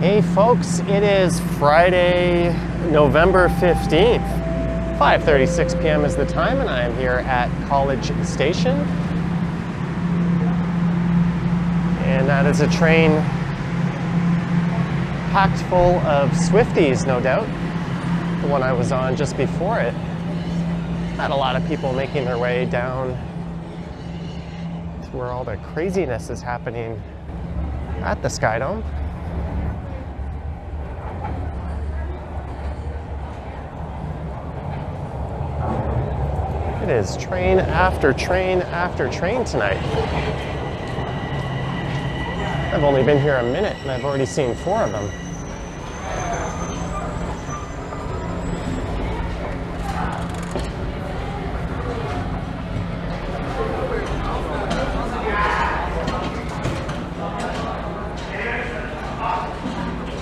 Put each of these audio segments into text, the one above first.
Hey folks, it is Friday, November 15th. 5:36 p.m. is the time, and I am here at College Station. And that is a train packed full of Swifties, no doubt. The one I was on just before it had a lot of people making their way down to where all the craziness is happening at the Sky Dome. It is train after train after train tonight. I've only been here a minute and I've already seen 4 of them.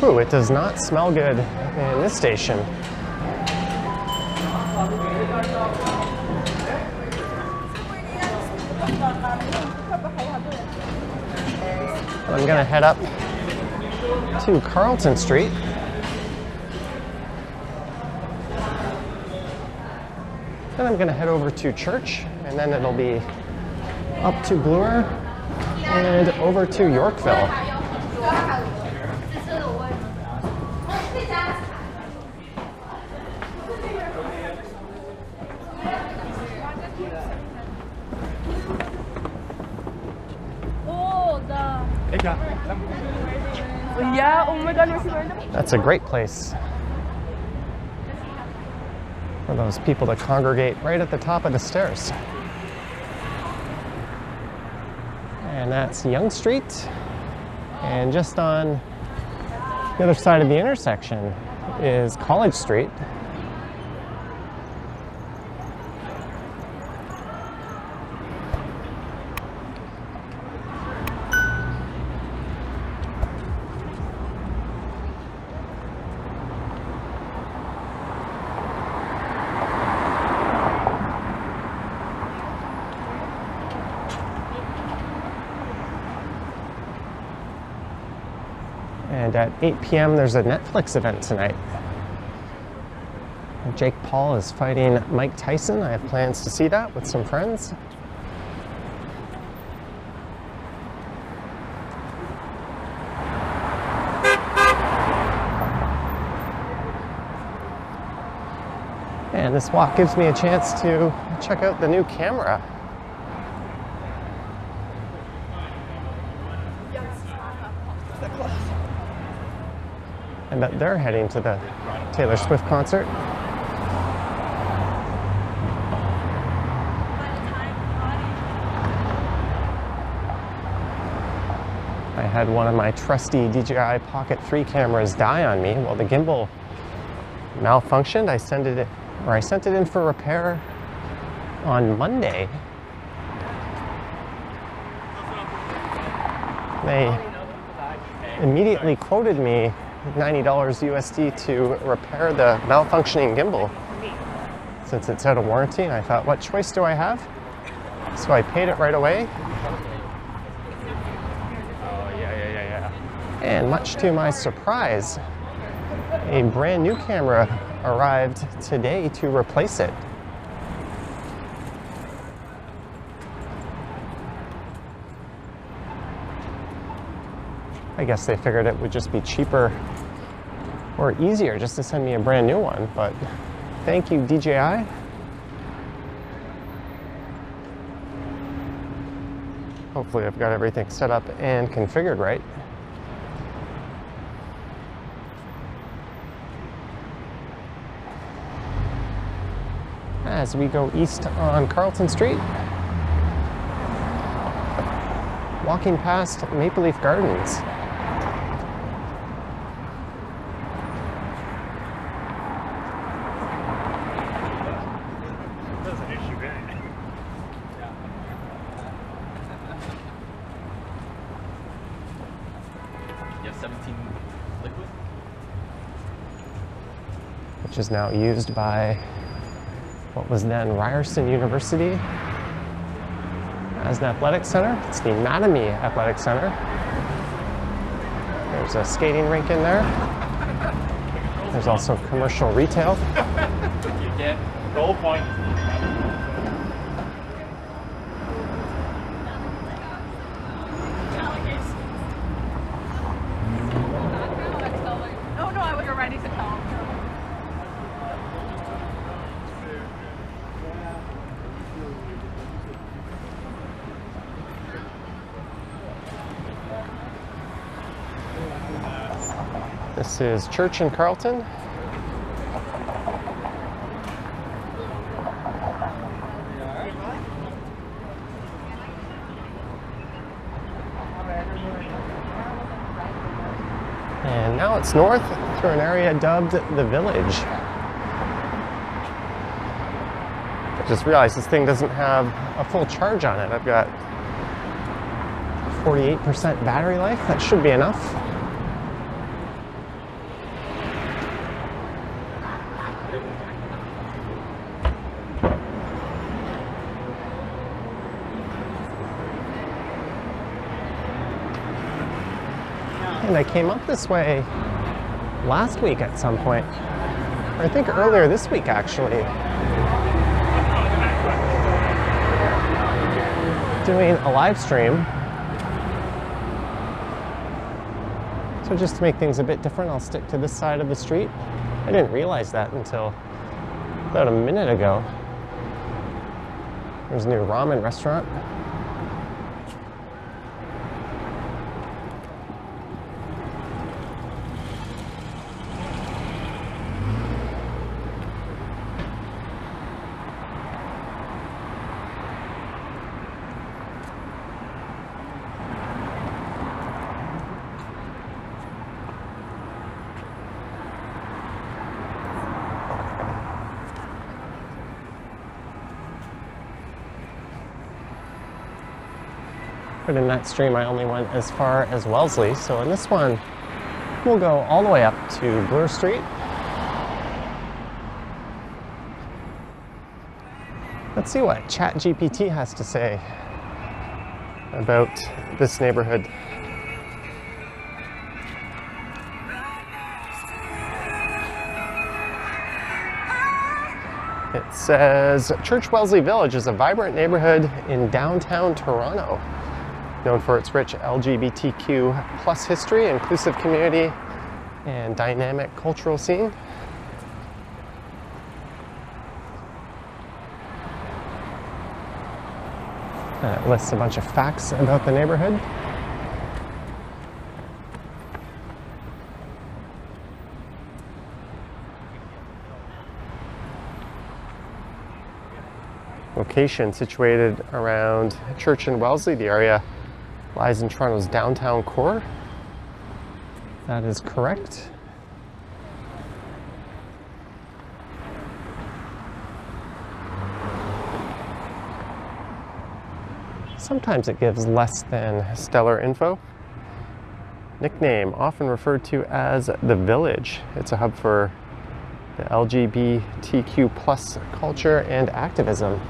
Ooh, it does not smell good in this station. I'm gonna head up to Carlton Street. Then I'm gonna head over to church, and then it'll be up to Bloor and over to Yorkville. That's a great place for those people to congregate right at the top of the stairs. And that's Yonge Street. And just on the other side of the intersection is College Street. And at 8 p.m. there's a Netflix event tonight. Jake Paul is fighting Mike Tyson. I have plans to see that with some friends. And this walk gives me a chance to check out the new camera. I bet they're heading to the Taylor Swift concert. I had one of my trusty DJI Pocket 3 cameras die on me. Well, the gimbal malfunctioned. I sent it in for repair on Monday. They immediately quoted me $90 USD to repair the malfunctioning gimbal since it's out of warranty, and I thought, what choice do I have? So I paid it right away. And much to my surprise, a brand new camera arrived today to replace it. I guess they figured it would just be cheaper or easier just to send me a brand new one, but thank you, DJI. Hopefully I've got everything set up and configured right. As we go east on Carlton Street, walking past Maple Leaf Gardens. Which is now used by what was then Ryerson University as an athletic center. It's the Mattamy Athletic Center. There's a skating rink in there. There's also commercial retail. You get goal point. No, I was ready to call. This is Church in Carlton. And now it's north through an area dubbed the Village. I just realized this thing doesn't have a full charge on it. I've got 48% battery life. That should be enough. And I came up this way last week at some point, or I think earlier this week actually, doing a live stream. So just to make things a bit different, I'll stick to this side of the street. I didn't realize that until about a minute ago. There's a new ramen restaurant. But in that stream, I only went as far as Wellesley. So in this one, we'll go all the way up to Bloor Street. Let's see what ChatGPT has to say about this neighborhood. It says, Church Wellesley Village is a vibrant neighborhood in downtown Toronto, known for its rich LGBTQ plus history, inclusive community, and dynamic cultural scene. It lists a bunch of facts about the neighborhood. Location situated around Church and Wellesley. The area lies in Toronto's downtown core. That is correct. Sometimes it gives less than stellar info. Nickname, often referred to as the Village. It's a hub for the LGBTQ plus culture and activism.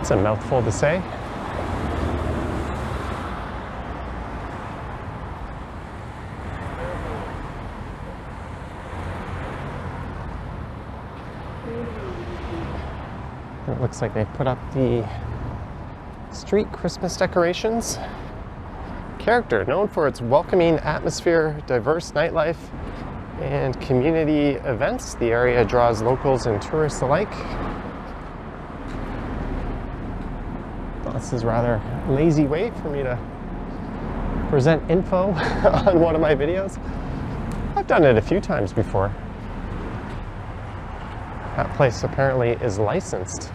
It's a mouthful to say. It looks like they put up the street Christmas decorations. Character, known for its welcoming atmosphere, diverse nightlife, and community events. The area draws locals and tourists alike. Well, this is a rather lazy way for me to present info on one of my videos. I've done it a few times before. That place apparently is licensed.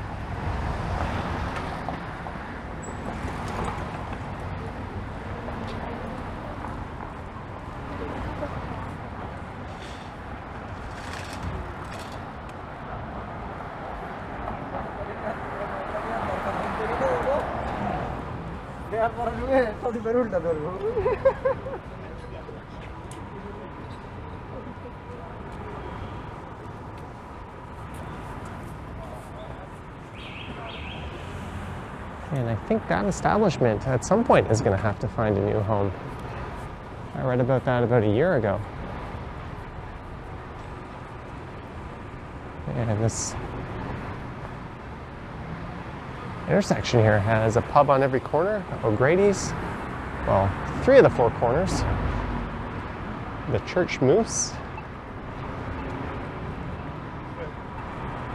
And I think that establishment at some point is going to have to find a new home. I read about that about a year ago. And this intersection here has a pub on every corner. O'Grady's, well, 3 of the 4 corners. The Church Moose.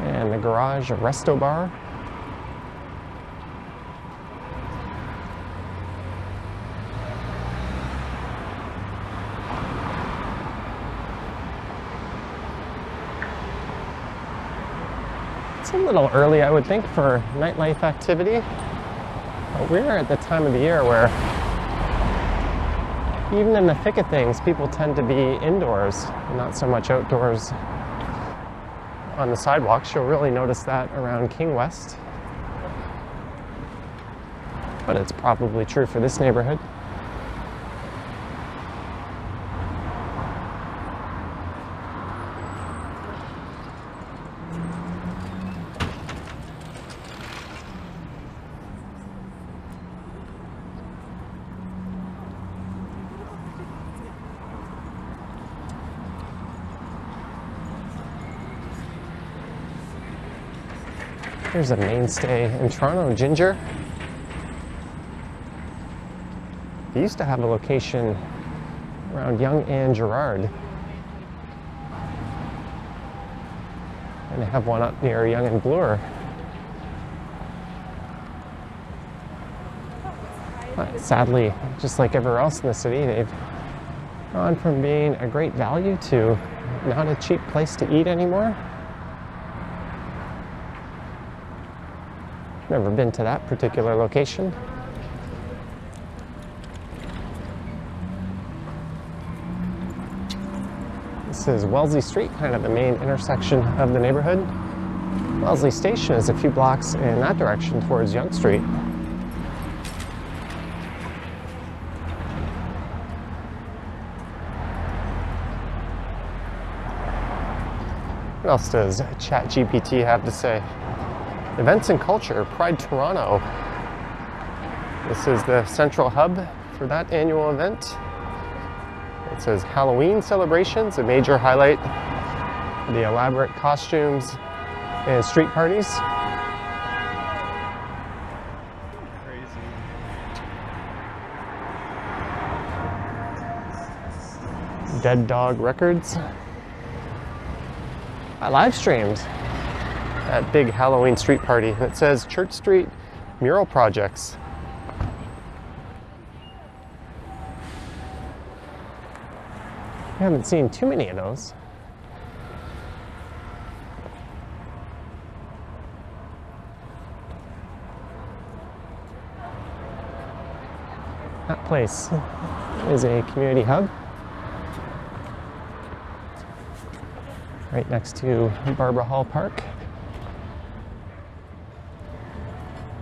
And the Garage Resto Bar. It's a little early, I would think, for nightlife activity. But we're at the time of the year where even in the thick of things, people tend to be indoors, not so much outdoors on the sidewalks. You'll really notice that around King West. But it's probably true for this neighborhood. Here's a mainstay in Toronto, Ginger. They used to have a location around Yonge and Gerrard. And they have one up near Yonge and Bloor. But sadly, just like everywhere else in the city, they've gone from being a great value to not a cheap place to eat anymore. Never been to that particular location. This is Wellesley Street, kind of the main intersection of the neighborhood. Wellesley Station is a few blocks in that direction towards Yonge Street. What else does ChatGPT have to say? Events and culture, Pride Toronto. This is the central hub for that annual event. It says Halloween celebrations, a major highlight. The elaborate costumes and street parties. Crazy. Dead Dog Records. I live streamed that big Halloween street party. It says Church Street Mural Projects. I haven't seen too many of those. That place is a community hub right next to Barbara Hall Park,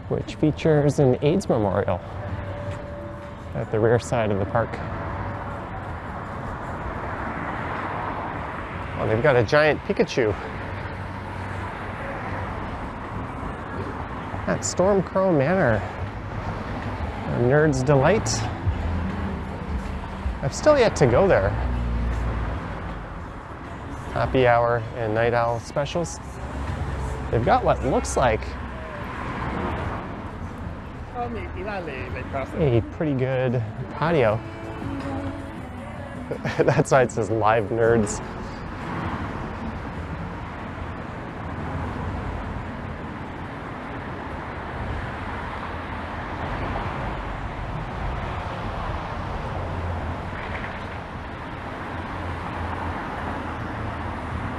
which features an AIDS memorial at the rear side of the park. Oh, they've got a giant Pikachu. At Stormcrow Manor, a nerd's delight. I've still yet to go there. Happy hour and night owl specials. They've got what looks like a pretty good patio. That side says Live Nerds.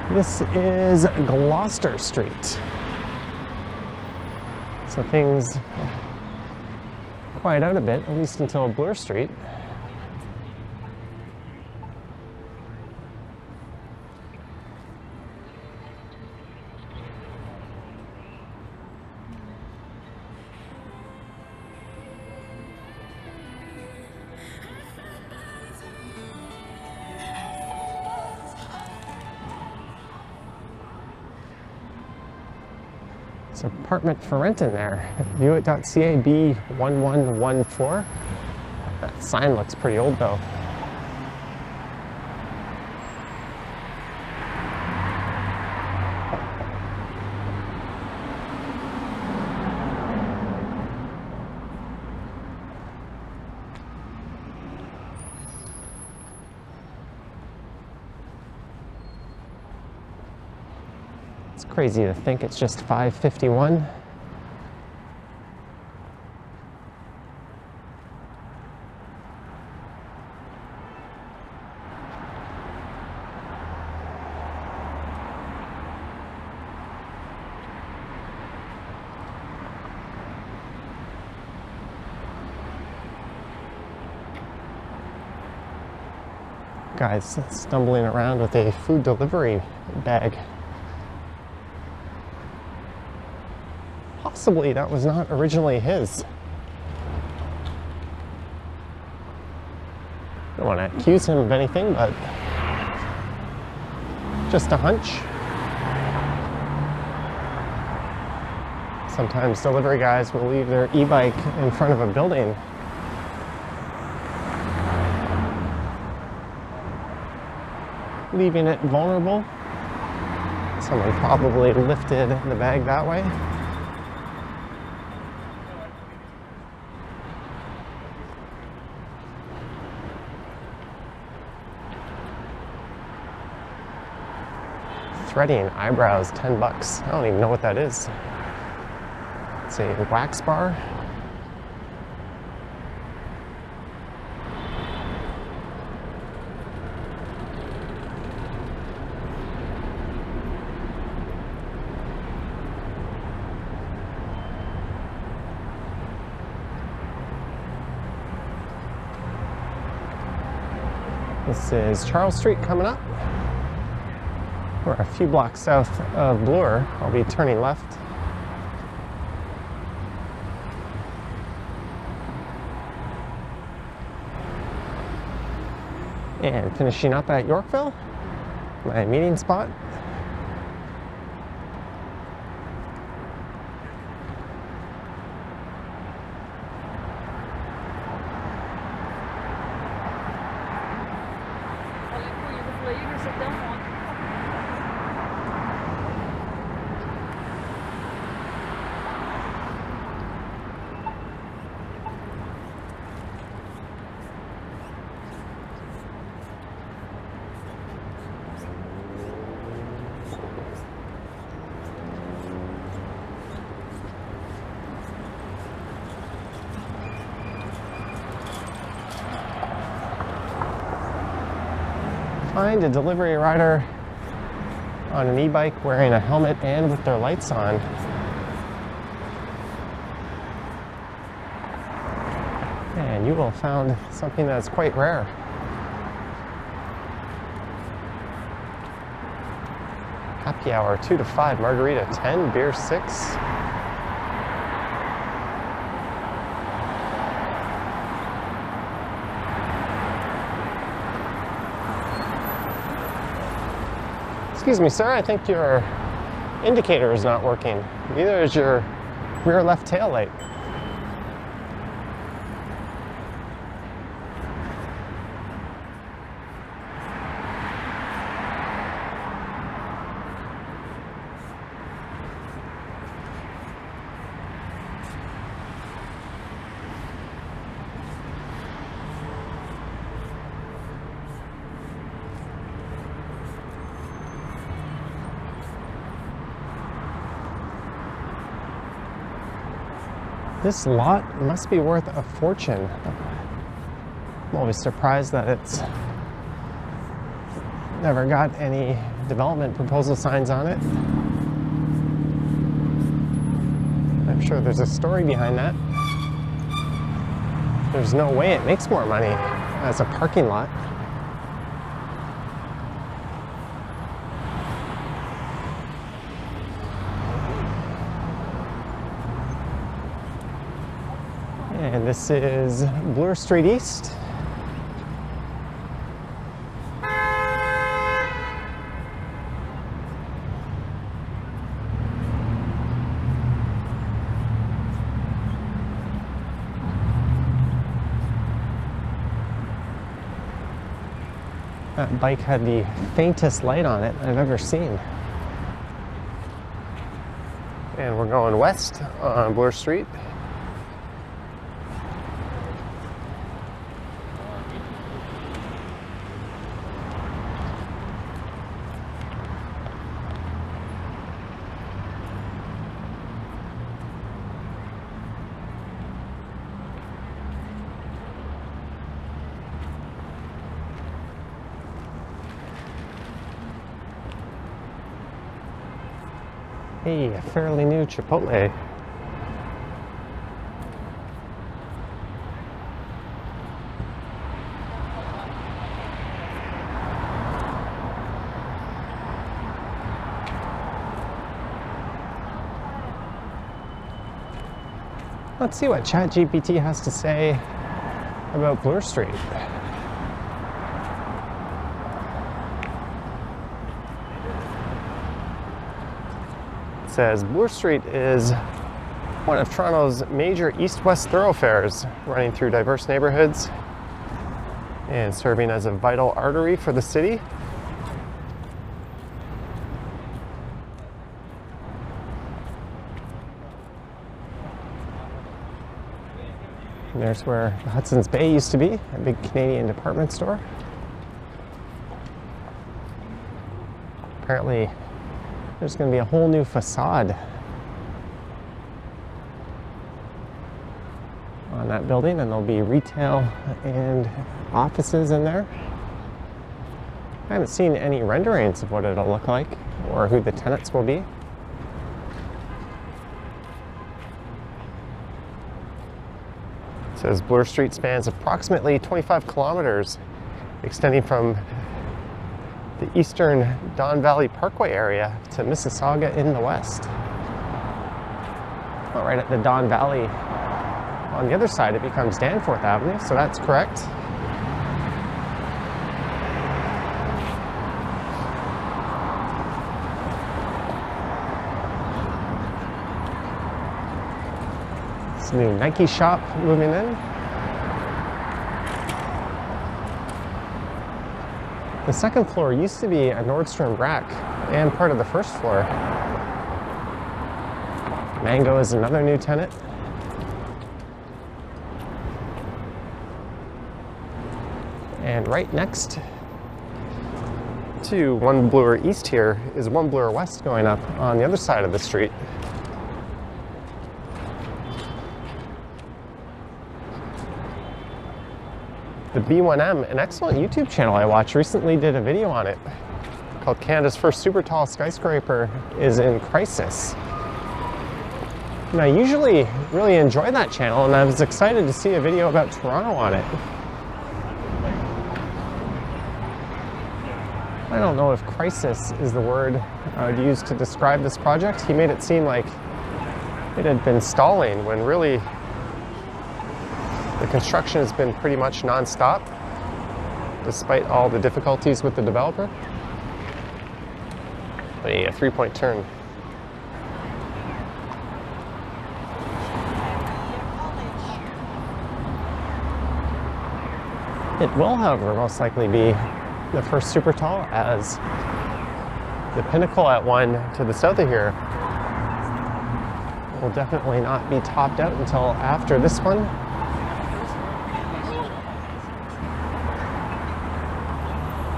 This is Gloucester Street. So things quiet out a bit, at least until Bloor Street. It's an apartment for rent in there. Viewit.ca B1114. That sign looks pretty old though. It's crazy to think it's just 5:51. Guys stumbling around with a food delivery bag. Possibly that was not originally his. Don't want to accuse him of anything, but just a hunch. Sometimes delivery guys will leave their e-bike in front of a building. Leaving it vulnerable. Someone probably lifted the bag that way. Threading eyebrows, $10. I don't even know what that is. It's a wax bar. This is Charles Street coming up. We're a few blocks south of Bloor. I'll be turning left. And finishing up at Yorkville, my meeting spot. Find a delivery rider on an e-bike wearing a helmet and with their lights on. And you will have found something that's quite rare. Happy hour 2 to 5, margarita 10, beer 6. Excuse me, sir, I think your indicator is not working. Neither is your rear left tail light. This lot must be worth a fortune. I'm always surprised that it's never got any development proposal signs on it. I'm sure there's a story behind that. There's no way it makes more money as a parking lot. And this is Bloor Street East. That bike had the faintest light on it I've ever seen. And we're going west on Bloor Street. Hey, a fairly new Chipotle. Let's see what ChatGPT has to say about Bloor Street. It says Bloor Street is one of Toronto's major east-west thoroughfares, running through diverse neighborhoods and serving as a vital artery for the city. And there's where Hudson's Bay used to be, a big Canadian department store. Apparently, there's going to be a whole new facade on that building, and there'll be retail and offices in there. I haven't seen any renderings of what it'll look like or who the tenants will be. It says Bloor Street spans approximately 25 kilometers, extending from the eastern Don Valley Parkway area to Mississauga in the west. Well, right at the Don Valley on the other side, it becomes Danforth Avenue, so that's correct. This new Nike shop moving in. The second floor used to be a Nordstrom Rack and part of the first floor. Mango is another new tenant. And right next to One Bloor East here is One Bloor West going up on the other side of the street. The B1M, an excellent YouTube channel I watch, recently did a video on it called Canada's First Super Tall Skyscraper is in Crisis. And I usually really enjoy that channel, and I was excited to see a video about Toronto on it. I don't know if crisis is the word I would use to describe this project. He made it seem like it had been stalling when really the construction has been pretty much non-stop, despite all the difficulties with the developer. A three-point turn. It will, however, most likely be the first super tall, as the pinnacle at one to the south of here will definitely not be topped out until after this one.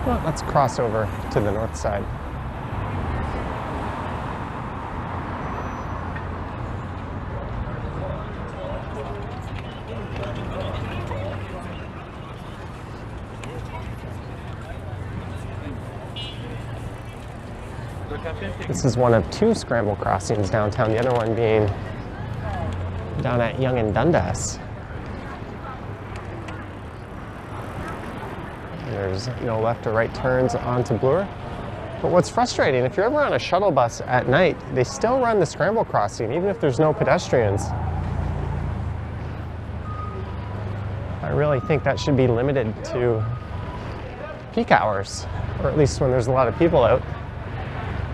Well, let's cross over to the north side. This is one of two scramble crossings downtown, the other one being down at Yonge and Dundas. There's no left or right turns onto Bloor. But what's frustrating, if you're ever on a shuttle bus at night, they still run the scramble crossing, even if there's no pedestrians. I really think that should be limited to peak hours, or at least when there's a lot of people out.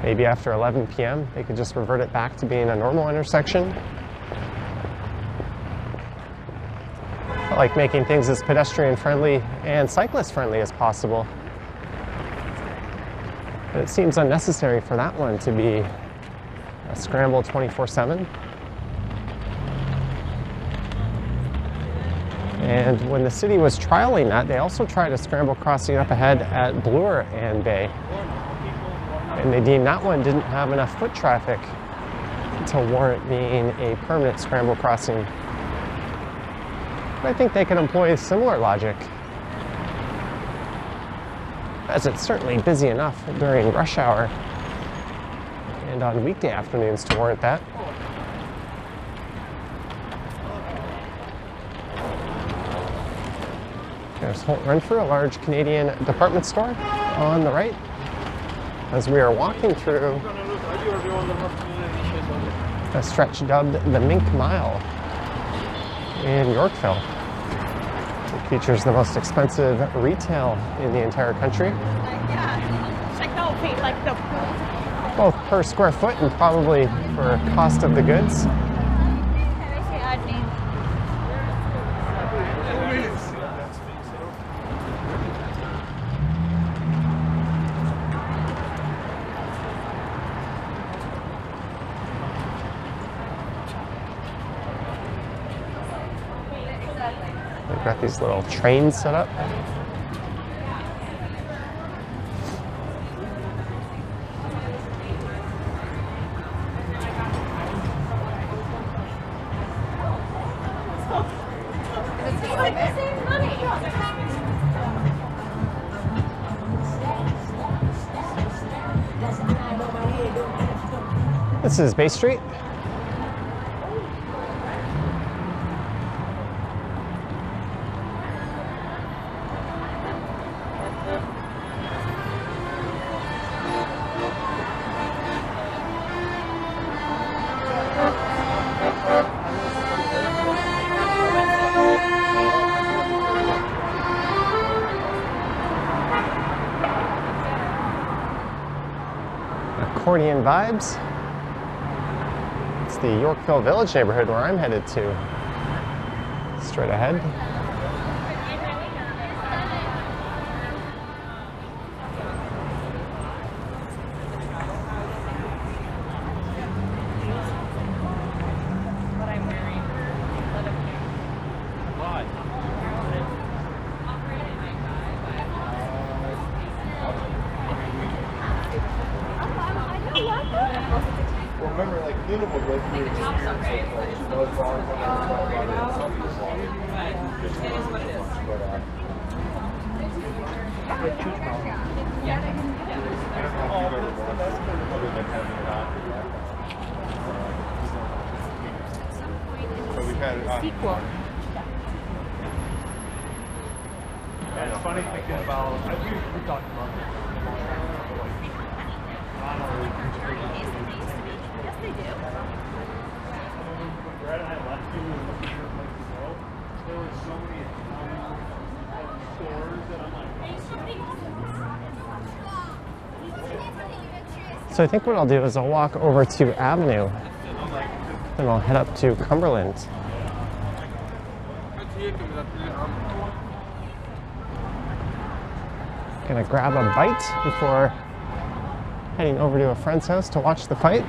Maybe after 11 p.m., they could just revert it back to being a normal intersection. I like making things as pedestrian friendly and cyclist friendly as possible. But it seems unnecessary for that one to be a scramble 24/7. And when the city was trialing that, they also tried a scramble crossing up ahead at Bloor and Bay. And they deemed that one didn't have enough foot traffic to warrant being a permanent scramble crossing. But I think they can employ similar logic, as it's certainly busy enough during rush hour and on weekday afternoons to warrant that. There's Holt Renfrew, a large Canadian department store on the right, as we are walking through a stretch dubbed the Mink Mile in Yorkville. It features the most expensive retail in the entire country, both per square foot and probably for cost of the goods. They've got these little trains set up. This is Bay Street. Accordion vibes. It's the Yorkville Village neighborhood where I'm headed to. Straight ahead. Remember, like, Luna would go through the sequel. And it's funny thinking about, we talked about this. Yes, they do. When Brad and I left you, we were looking for a place to go. There were so many stores that I'm like, So I think what I'll do is I'll walk over to Avenue, then I'll head up to Cumberland. Gonna grab a bite before heading over to a friend's house to watch the fight.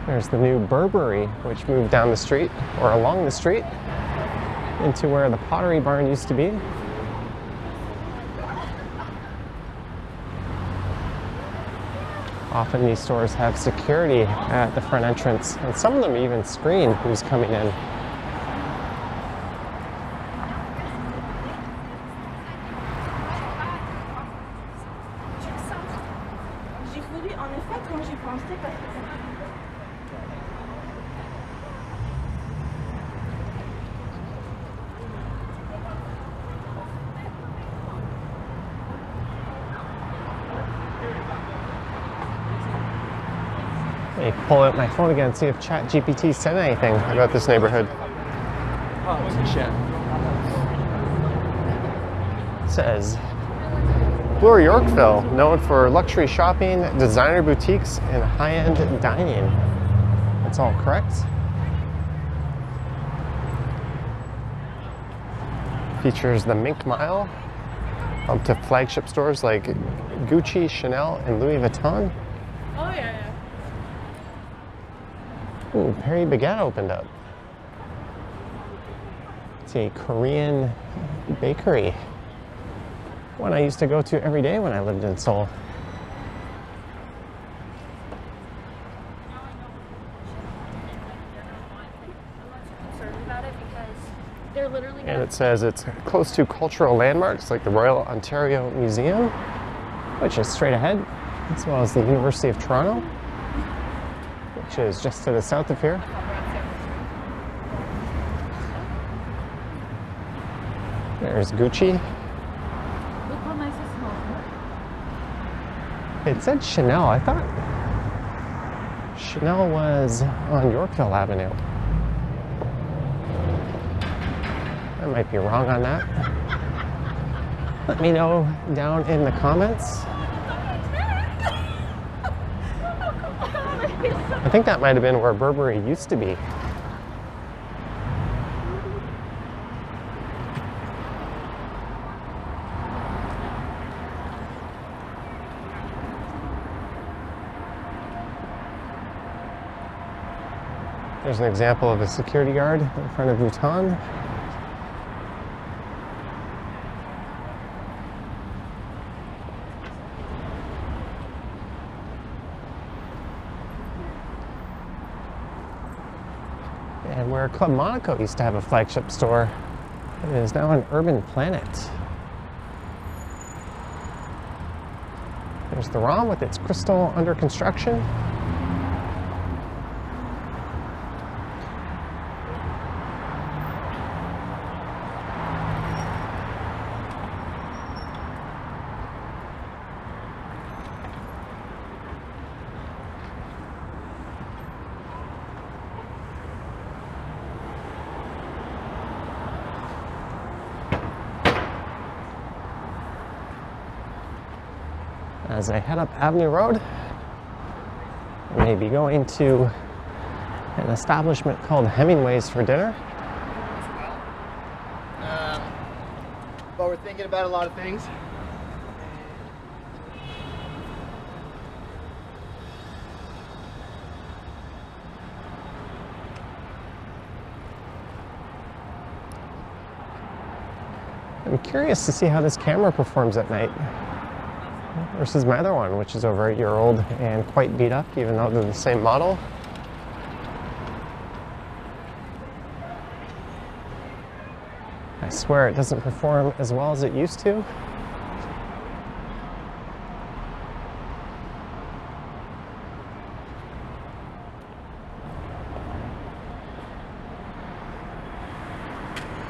There's the new Burberry, which moved down the street, or along the street, into where the Pottery Barn used to be. Often these stores have security at the front entrance, and some of them even screen who's coming in. Let me pull out my phone again and see if ChatGPT said anything about this neighborhood. It says, Bloor, Yorkville, known for luxury shopping, designer boutiques, and high-end dining. That's all correct. Features the Mink Mile, up to flagship stores like Gucci, Chanel, and Louis Vuitton. Oh, yeah, yeah. Ooh, Perry Baguette opened up. It's a Korean bakery. One I used to go to every day when I lived in Seoul. They're literally And gonna. it says it's close to cultural landmarks like the Royal Ontario Museum, which is straight ahead, as well as the University of Toronto, which is just to the south of here. There's Gucci. Look how nice it smells. It said Chanel. I thought Chanel was on Yorkville Avenue. I might be wrong on that. Let me know down in the comments. I think that might have been where Burberry used to be. There's an example of a security guard in front of Vuitton. And where Club Monaco used to have a flagship store, it is now an urban planet. There's the ROM with its crystal under construction. As I head up Avenue Road, I may be going to an establishment called Hemingway's for dinner. But we're thinking about a lot of things. I'm curious to see how this camera performs at night versus my other one, which is over a year old and quite beat up, even though they're the same model. I swear it doesn't perform as well as it used to.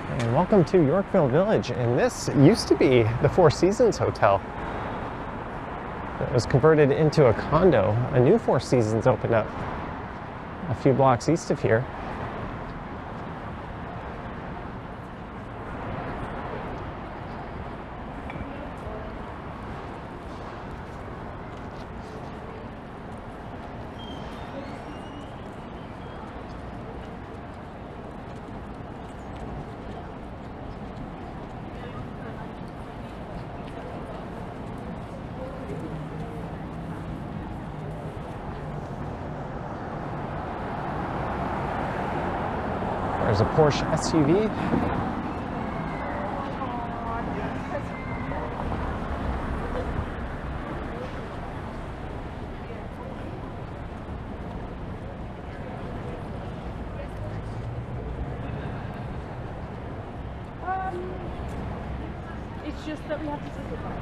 And welcome to Yorkville Village, and this used to be the Four Seasons Hotel. It was converted into a condo. A new Four Seasons opened up a few blocks east of here. There's a Porsche SUV. It's just that we have to take the bus.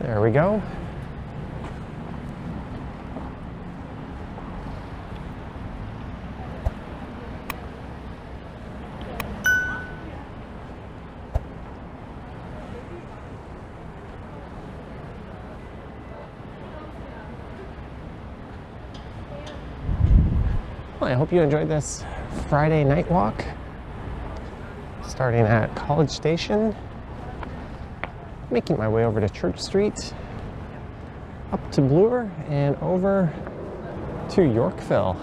There we go. Well, I hope you enjoyed this Friday night walk, starting at College Station, making my way over to Church Street, up to Bloor, and over to Yorkville.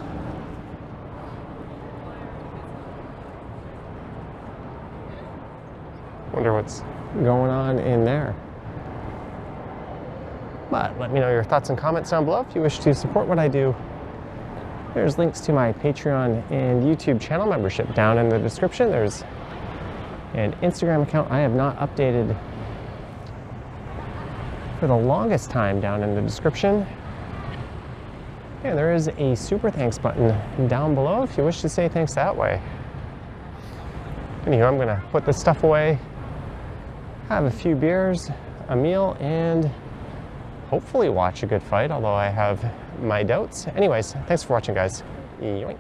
Wonder what's going on in there. But let me know your thoughts and comments down below if you wish to support what I do. There's links to my Patreon and YouTube channel membership down in the description. There's an Instagram account I have not updated for the longest time down in the description. And there is a super thanks button down below if you wish to say thanks that way. Anywho, I'm gonna put this stuff away, have a few beers, a meal, and hopefully watch a good fight, although I have my doubts. Anyways, thanks for watching, guys. Yoink.